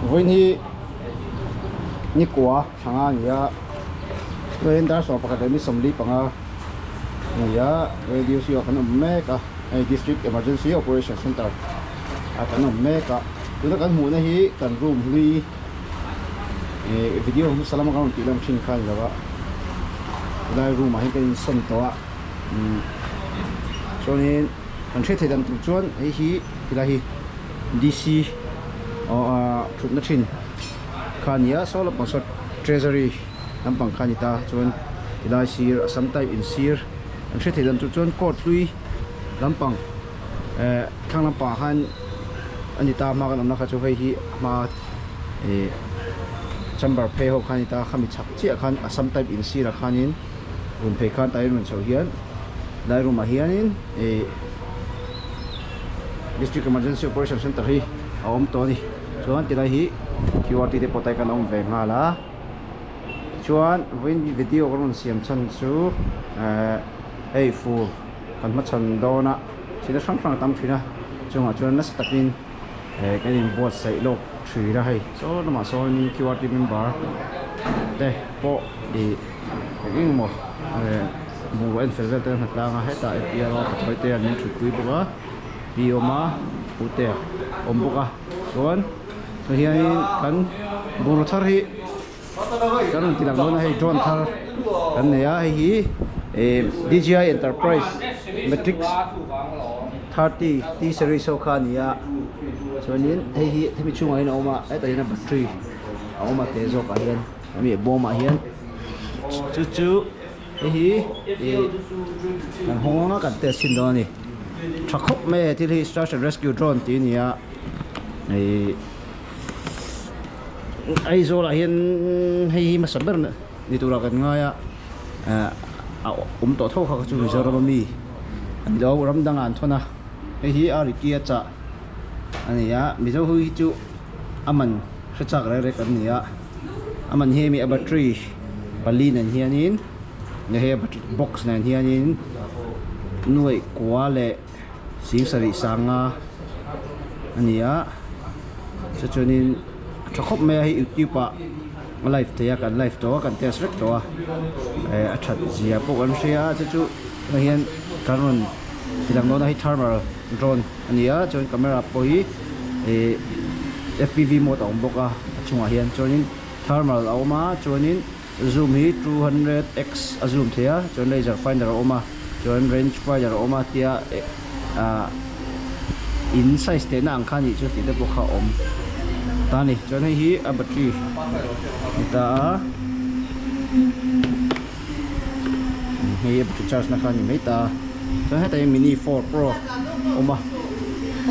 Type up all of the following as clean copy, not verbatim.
với ni quả thằng anh ya với đã so bạc cái mi sắm lý bằng ya radio siêu cái nó mega district emergency operation center cái nó mega chúng ta cần muốn này cần room lui video hôm sau mà còn tìm làm trình khai rồi ạ đây room mà hay cái sân to cho nên anh sẽ thấy đằng chuan ấy thì là DC chút nó trình khai nhá sau là bằng số treasury nằm bằng khai ta chuan thì là sir sometime in sir anh sẽ thấy đằng chuan court lui nằm bằng khang nằm bằng han anh ta mà cái nằm khai cho hay mà chamber pay ho khani ta khami chak chi khan sometime in sir khanin room pay khan tai run chho hian dai room a hianin district emergency operation center hi aom to ni chuan ti lai hi QRT te potai kan om ve nga la chuan when video kan siam chan chu ei fu kan ma chan dona sida sang tam thina chunga chuan na stakin cái điểm bột sấy lộc thủy ra hay số nó mà số như QRT member đây bộ thì cái một mùa anh phải về tên thật là hết tại kia lo phải tiền nên thủy quý bữa bioma ute ombuka soan so hian kan buru thar hi kan ti lang lona hay drone thar kan ne ya hi DJI Enterprise MATRICE 30 T series so khan ya cho nên thì mình chung ấy nó mà ấy tại là battery nó mà thế rồi cả hiền mình bom mà hiền chú thì cần hông nó cần test xin đó nè chắc khóc mẹ thì search and rescue drone tí nè này Aizawl là hiền hay mà sắp nữa đi tụ ra gần ngay à tổ thâu khác chú giờ rồi mi anh đó làm đang ăn thôi na thì ở kia chả anh ya bây giờ hui chú aman sẽ chắc ra cái này ya aman he mi battery balin anh hiền nín nhà he box này hiền nín nuôi quá lệ xíu sari sang anh ya cho nên cho khóc mẹ hay YouTube à live thì kan live đó kan test rek đó thật gì à bộ anh sẽ chú hiền karon thì làm nó hay thermal drone anh ya cho camera poi FPV mode ông boka chunga hian cho nên thermal oma cho nên zoom hi 200x zoom thea cho laser finder oma cho nên range finder oma tia in size te na ang khani chu ti de boka om ta ni cho nên hi a battery ta hi charge na khani mai ta cho hết tay mini 4 pro oma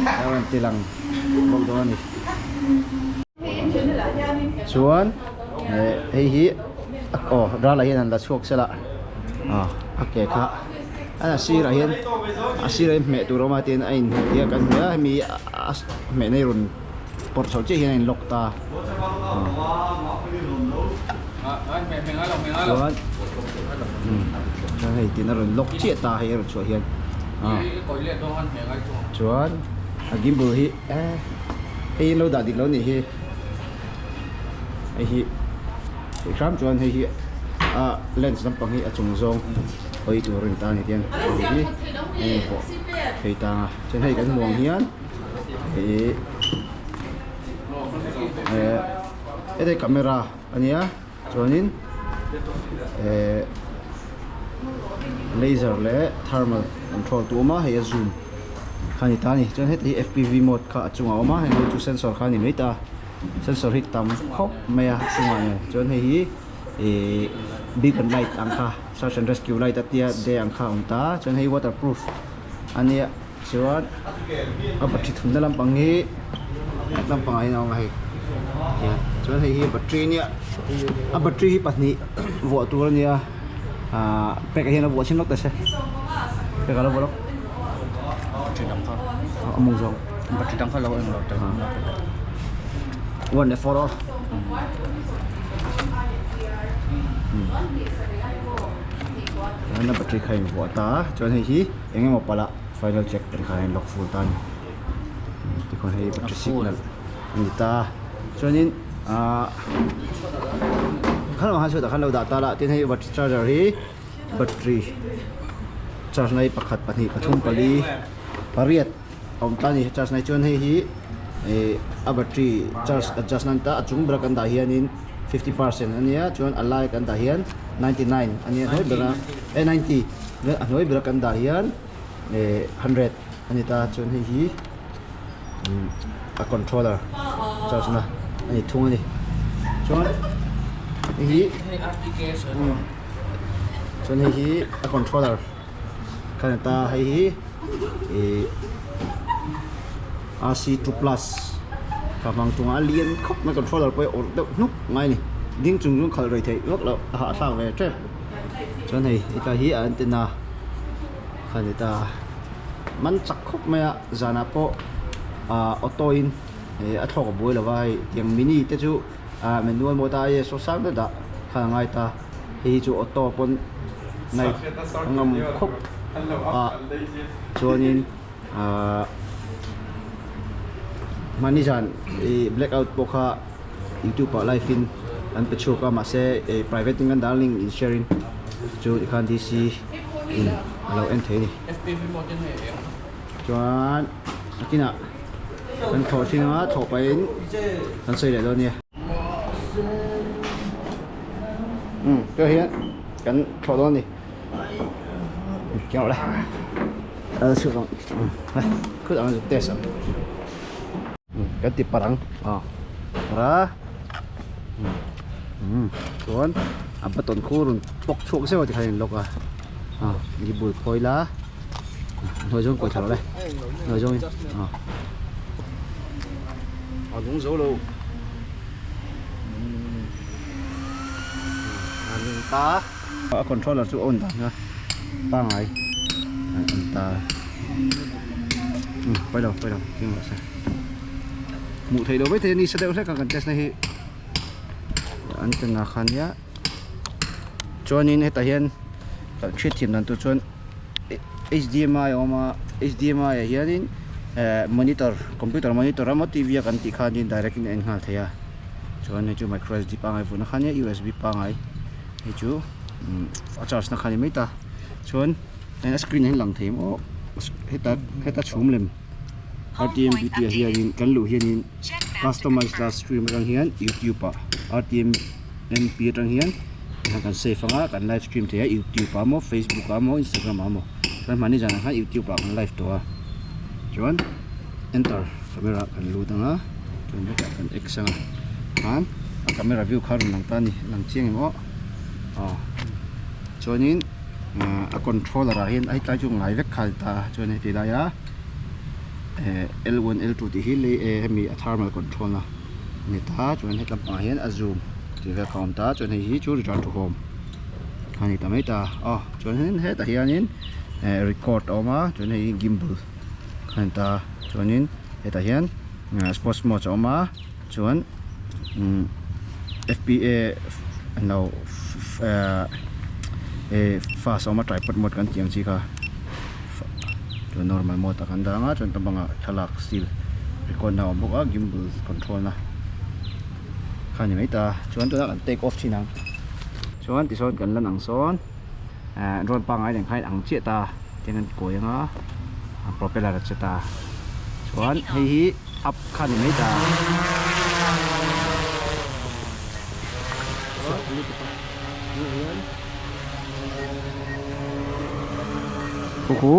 đang tilang bông đó này chuan hi ra là hiện là suộc sẽ lại ok cả anh xí là hiện xí là mẹ tụi nó mà tiền anh thì cần nhớ mi mẹ này rồi bột sấu chỉ hiện anh lọc ta chuan cho hay tiền nó rồi lọc chia ta hay rồi chuột hiện chuan gimbal hi hay lâu đã đi lâu này hi hi khám chuan hi lens nằm bằng hi ở trong zone ôi tụi rừng ta này tiền hi hay ta trên hay cái muồng hiến thì đây camera anh nhá cho nên laser le thermal control tu ma hay zoom khani ta ni cho hết thì FPV mode cả chung ma hay chu sensor khani mấy ta sensor hit tam khóc mẹ chung này cho nên hi big and light ang kha search and rescue light atia de ang kha ông ta cho nên waterproof anh ya chuan battery thun dalam pangi lam pangai nào ngay cho nên hi battery ni battery hi patni vo tu ni pack hian a vo chin lok ta se pack ala vo lok battery dam kha among zong battery dam kha lo ang lo ta one for all na battery khai vo ta cho nên hi engem mo pala final check kan khai lock full tan ti kon hei battery signal ni ta cho nên khăn nào hai số đã khăn lâu đã ta lại tên hay battery charger hi battery charge này bạc hạt bạc hi thùng pali pariat ông ta ni charge này chuan hi battery charge adjustment ta chung brak an da hianin 50% ania chuan alai kan da hian 99 ania hoi bra 90 hoi brak an da hian 100 ani ta chuan hi a controller charge na ani thung ani chuan hi chuan hi a controller kan ta hi RC2 plus kamang tunga lian khop ma controller poi or deuh nuk ngai ni ding chung chung khal roi thei lok lo ha thang ve trap chuan hei ita hi antenna khan ita man chak khop maya zana po auto in a thlok boi lawai tiang mini te chu manual mota ye so sang da khan ngai ta hi chu auto pon nai ngam khop chuanin manijan blackout poka YouTube live in an pechu ka ma se private ngan darling in sharing chu khan DC in alo en the ni FPV model he chuan akina kan tho thina tho pain kan sei le do ni to hian kan tho do ni kéo lại sử dụng cứ ăn được test cái tiệp parang ra cuốn bắt tuần khô bọc chuột xe thì thành lộc đi bùi phôi lá nội dung của thằng đây nội dung đúng dấu luôn ta controller chú ổn tạm ba ngày ta quay đầu nhưng mà sao mụ thấy đối với thế này sẽ đều sẽ cần test này anh từng là khăn nhá cho nên hết hiện chuyện thiểm đàn tôi chọn HDMI mà HDMI hiện monitor computer monitor mà TV kan ti khan din direct in en hal thaya cho nên chú micro SD pa ngai phone khan ya USB pa ngai hi chú charge na khan mai ta chon en screen hin lang them o heta chum lem RTM video hian kan lu hian customize la stream rang hian YouTube pa RTM MP rang hian kan save anga kan live stream thaya YouTube pa mo Facebook pa mo Instagram pa mo kan mani jana kha YouTube pa kan live to a chon enter camera kan lu danga chon kan x anga han camera view kharun lang ta ni lang chiang mo chonin a controller hin ai ta chu ngai vek khal ta chone ti la ya L1 L2 ti hi le mi a thermal control na ni ta chon het lam pa hian a zoom ti ve kaun ta chon hi chu return to home khani ta mai ta chon hin he ta hianin record oma chon hi gimbal khan ta chonin he ta hian sports mode oma chon FPA no fast oma tripod mode kan tiang chi ka to normal mode kan da nga chon tabanga thalak still record na boka gimbal control na khani mai ta chon to kan take off chinang chon ti son kan lan ang son ron pa ngai deng khai ang che ta tengan ko yanga propeller che ta chon hi up khani mai ta Kuku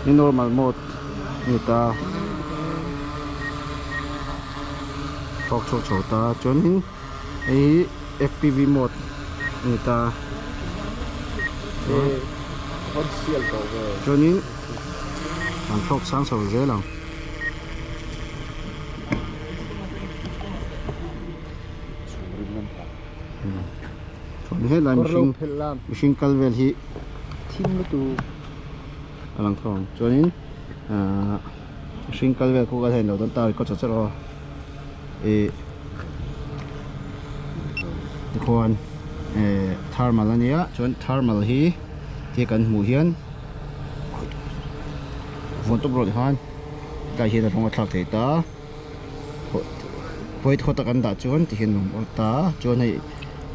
ini normal mode kita chok ta chonin FPV mode kita chonin ang chok sang so je lang chonin he la machine kalvel hi thing tu alang thong chonin machine kalvel ko ga hen lo don ta ko cha ro kon thermal ania chon thermal hi ti kan mu hian von to bro han kai hi da rong thak thei ta void khota kan da chuan ti hin nom ta chuan hei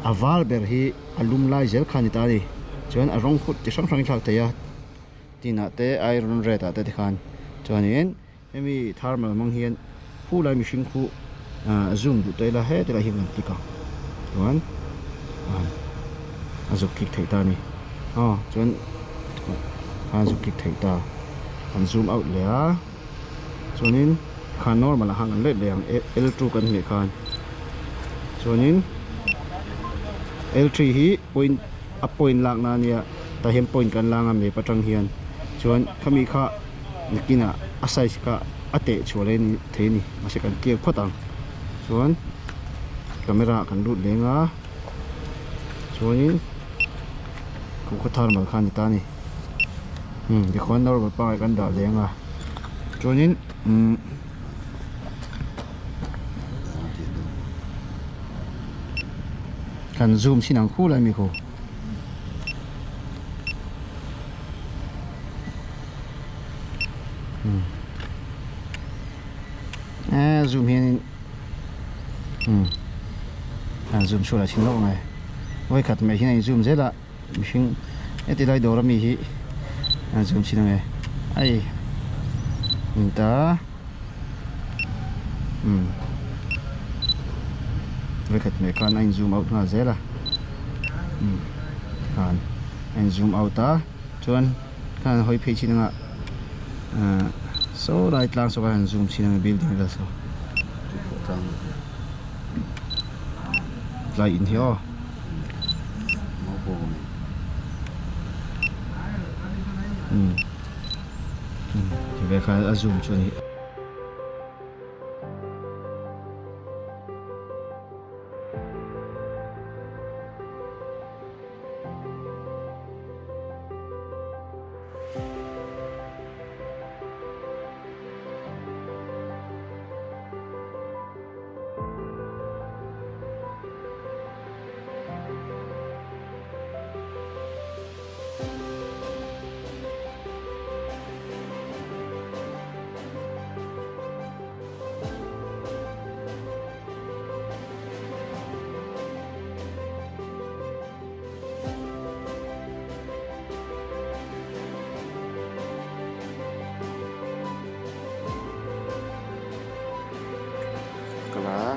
aval ber hi alum lai zel khani ta ni chuan a rong khut ti sang sang thak te ya tina te iron red ta te khan chuan in hemi thermal mang hian phu lai mihring khu zoom du te la he te la hi ngan tika chuan azuk kik thei ta ni chuan azuk kik thei ta an zoom out le a chuanin khan normal hang an le ang L2 kan nge khan chuanin L3 hi point lak na nia ta hem point kan langa me patang hian chuan khami kha nikina a size ka ate chole ni theini ase kan ke photang chuan camera kan lut lenga chuanin ko thermal khan ta ni de khon normal pa kan da lenga chuanin kan zoom sinang khu lai mi ko zoom hian zoom sura chin lo ngai voi khat me hian zoom zela mihring eti dai dor mi hi zoom chin ngai ai ta voi khat me kan anh zoom out nga zela kan anh zoom out ta chuan kan hoi phe chin nga so right lang so kan zoom chin nga building la so lại in here thì về khai zoom cho này là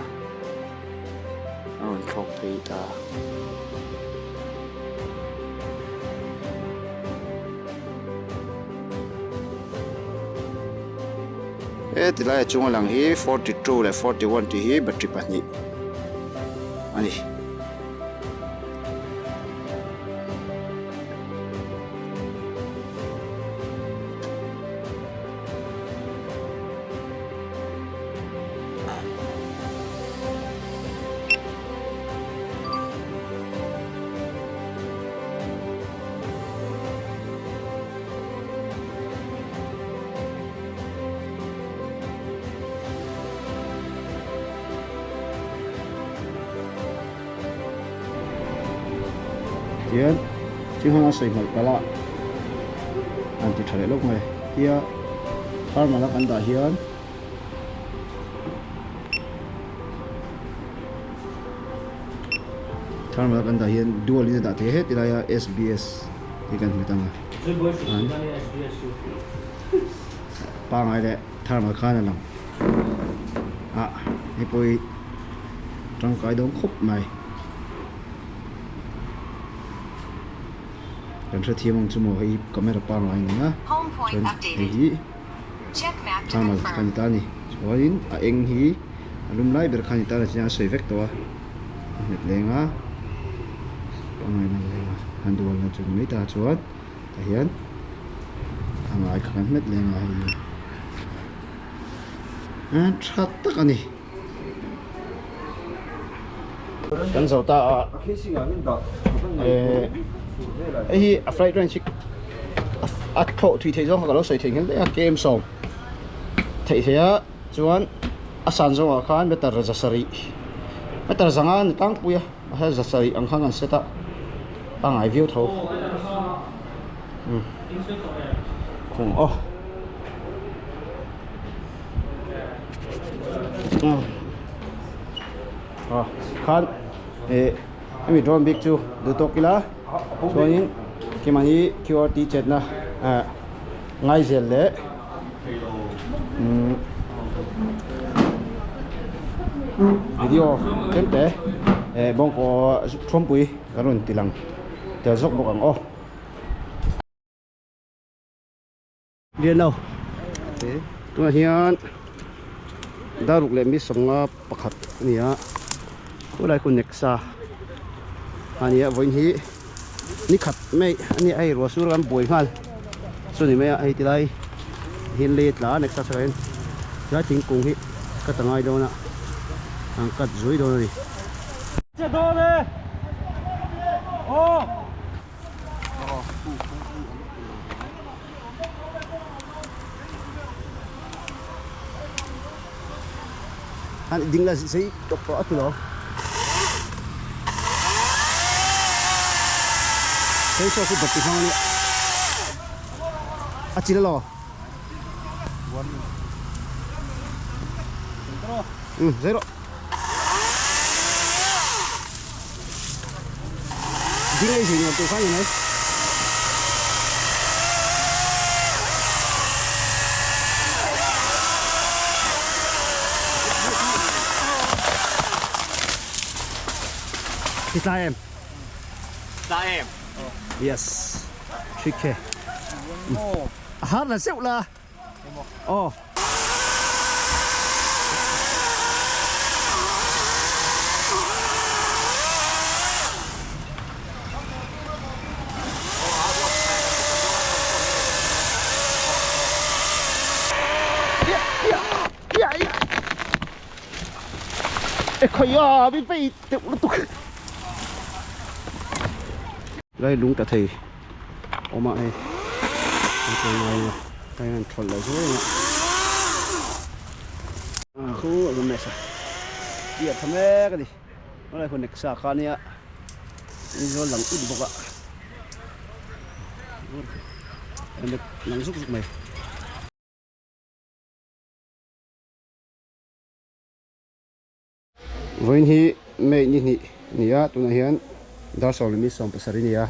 không thì ta thì lại chung là hi 42 là 41 thì hi battery pani ani Tiyan, chứ không sấy mày cả lạ, anh chỉ thấy lúc này, tia, thar mà nó ăn đã hiền, thar mà nó ăn đã hiền, dual ini đã thế hết, thì là SBS, thì cần phải tăng à, ngay đấy, thar mà khá là lắm, cái bôi trong cái đống khúc này. Kan hrethiam ang chumo hei camera pa ngai nga hei channel kan ta ni chuain a eng hi alum lai ber khan ta la china soi vek to a net lenga angai na lenga handual na chu mai ta chuan ta hian angai khan met lenga hi that tak ani kan zo ta ấy à flight range à thọ thủy thế giống nó sợi thình cái game song thấy thế á chuan à san giống à khan better jasari better zangan tang puya ha jasari ang khangan seta ang ai view tho khung khan mi drone big chu du to kila chuanin kimani QRT chetna ngai zel le video kente bong ko thompui karun tilang te zok bokang o dia lo tu hian daruk le mi songa pakhat nia ulai ku nexa ania voin hi ni khat mai ani ai ro sur ram boi ngal suni mai ai tilai hin le tla nexa sain la ting kung hi ka tangai do na ang kat zui do ni che do le o han ding la sei to ko atulo sei so ku batti phang ni achila lo zero ding ai sing to phang ni Kita em. Yes. 3K. Hard là xíu là. Oh. Khơi à, bị phải tự tục. Đây đúng cả thầy ôm ạ này đây là thuần là dưới ạ khu ở gần này sao tiệt thầm cái gì nó lại còn nịch xả khăn nhá do lắng ít bọc ạ em được lắng giúp mày với hi mẹ như nhỉ nhỉ tụi này hiện dar sol mi som pasari nia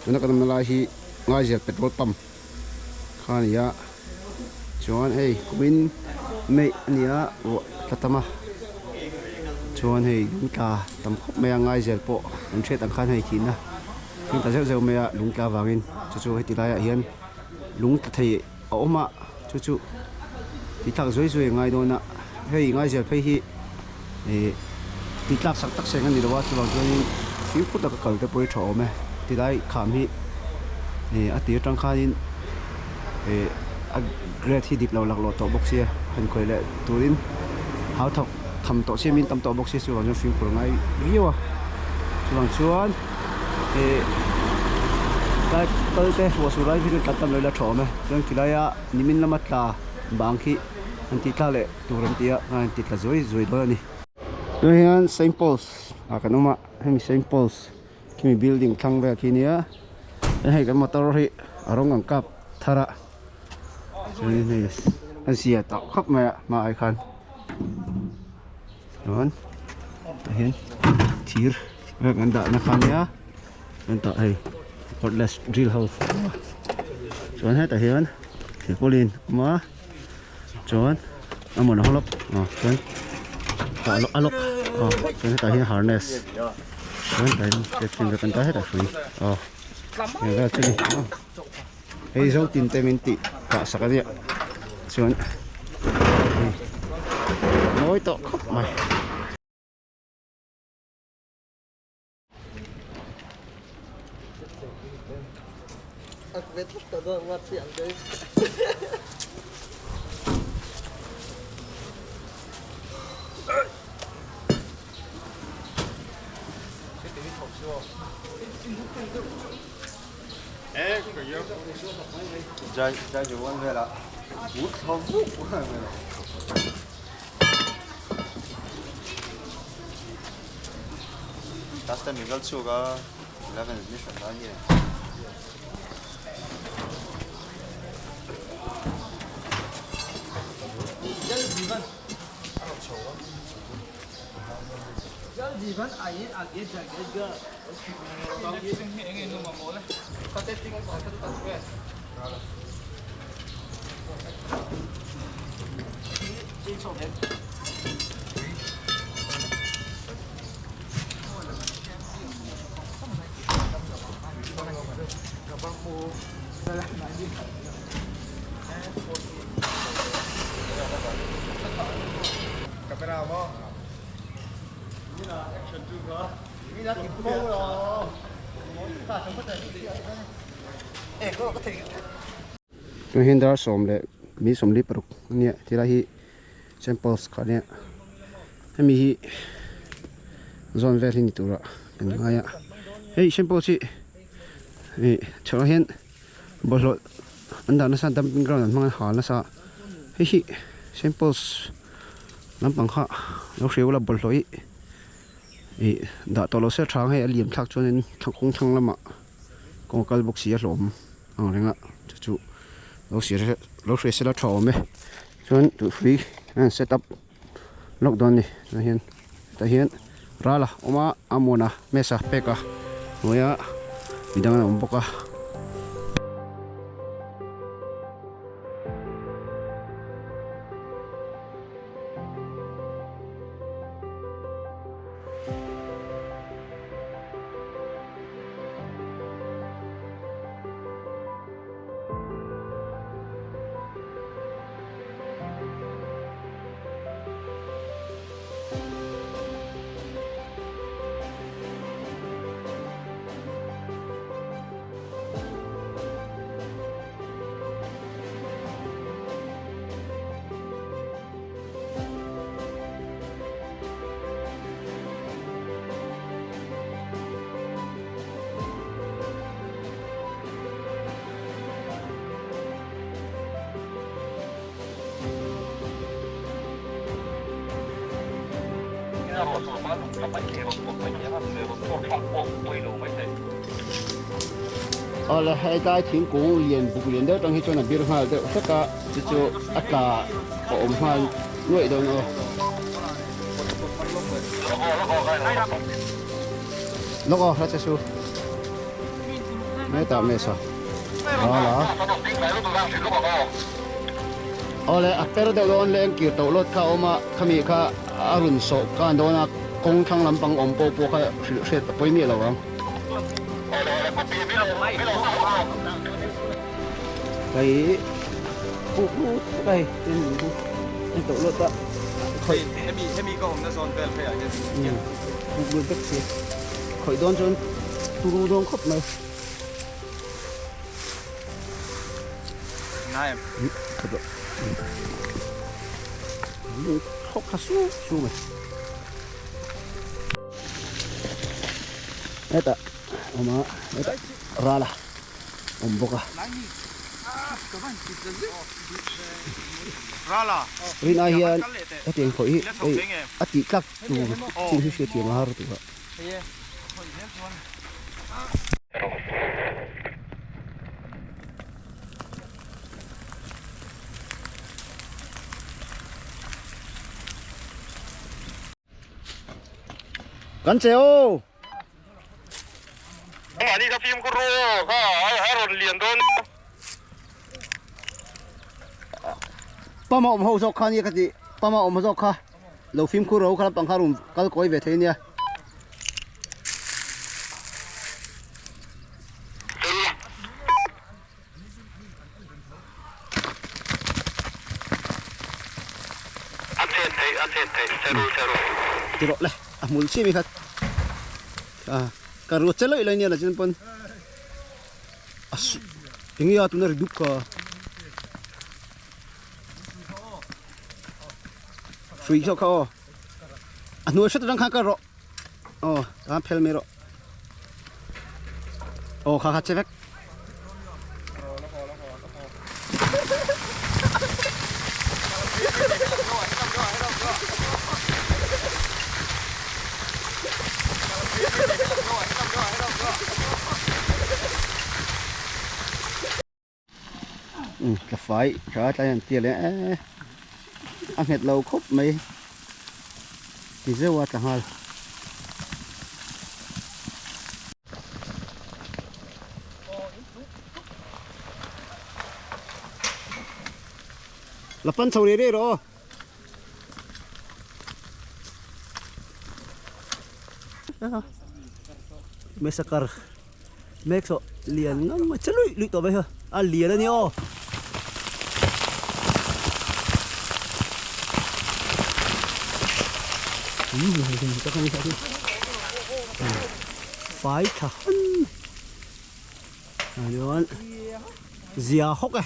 tuna kan mala hi ngai jet petrol pump khania chuan hei kumin me nia tatama chuan hei lungka tam khop me ngai jet po an thet an khan hei thina hin ta zeu me lungka wangin chu hei tilaya hian lung thei oma chu ti thak zoi zoi ngai dona hei ngai jet phei hi ti tlak sak tak seng ani dawa chuan chuan phim phút là cái cái bôi trổ mẹ thì đây khám hi à tiếng trăng khain great hi dip lâu lạc lọt tổ box xe hình khởi lệ turin háo thọc thầm tổ xe min tâm tổ box xe xuống trong phim của ngay nhiều à xuống cái cái hồ sơ lại video tâm lại là trổ mẹ trong khi đây à nimin là mất là bang khi anh ti ta lệ turin tia anh ti là rồi đó nè đây là samples cái nó mà hay samples khi mình building thang về kia nhá hay cái motor hi ở trong ngành cáp thara cho nên này anh xìa tạo khắp mà ai khăn đúng hiện thier về ngành đạn nó khăn nhá ngành tạo hay cordless drill hole cho hết tại hiện thì cô lên mà cho anh muốn nó lóc cho alok cho nên tại hiện harness đấy cái phim cái tay hết là free người ta chơi Aizawl tin tem minti cả sạc cái gì xuống nói to khóc mày Jai chủ quan về là hút không hút last time mình chưa có 11 mission đó nhỉ Jivan air agak jaga. Kalau ini ingin nomor boleh. Kita tinggal satu satu ya. Ini coba. Kamera mo. Ini lah action juga. Ini lah tipu loh. Tak sempat tadi. Kau ketik. Chúng hiện đã xóm lệ mi xóm lip bực nè thì là hi samples cả nè hay mi hi zone về thì tụ ra cái ngay à hey sample chị cho hiện bớt lỗi anh đã nó sang đâm ground mang hòn nó sao hey hi samples nắm bằng họ nó xíu là bớt lỗi đã tao lo sẽ trang hay liềm thắc cho nên thằng không thằng lắm ạ còn cái bốc xí lốm đấy ạ chú lúc sẽ là trò mẹ cho tụi free setup lockdown này hiện ra là oma amona mesa peka ngoya bidang na umboka là hai cái thiên cũng liền bục liền đó trong khi cho là biết hoa được tất cả chỉ cho cả ổn hoa nuôi đâu nữa nó có hết chưa mấy tạm mấy sao đó là lại pero đâu đó lên kiểu tàu lót cao mà kami cả arun so cả đó là công thăng làm bằng ổn bộ bộ cái sẽ bơi miệt rồi cái phụ đây tên tàu lót đó khởi em có hôm nay son về phải à chứ phụ luôn tất nhiên khởi đón chân turu đón khóc này ngay em khóc khá xuống mày Eta, oma, eta, rala, omboka. Rala. Rin ahian, ati khoi, ati kak tu, sing sing ti mahar tu. Kan ceo. Đi ra phim có rô, có rồi liền thôi. Ba mà hậu dọc khan cái gì, ba mà dọc kha, lâu phim khu rô khá bằng khá rùm, cái coi về thế nhỉ. Thì rồi, muốn xem gì khác, cả ruột chết lợi này là trên pon, tiếng gì à tụi nó đục cả, suy choเขาnuôi chết đang khá cả rồi, làm phèn mày rồi, khá chết vek. Cà phê, trời ơi, tiền đấy, ăn hết lâu khóc mấy, thì dễ quá chẳng hạn. lapan chau re ro mesakar mexo lian ngam chalui lui to bai ha a lian ani o phải thật rồi dìa hốc à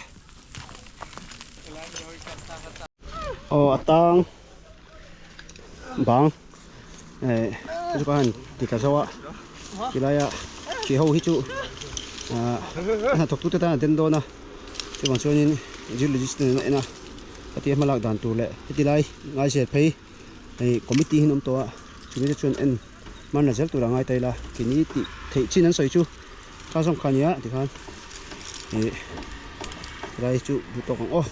tang bang chú có hành thì cả sao ạ thì đây chỉ hậu hít chú thuộc tụt ta tên đô na chứ còn cho nên giữ logistics này na cái tiệm mà lạc đàn tụ lệ thì đây ngay sẽ thấy committee hin om to chúng ta chuyên en manager tụ ngay tay là cái này thì thấy chi nên soi chú khá xong khá nhá thì khan đây chú bút to con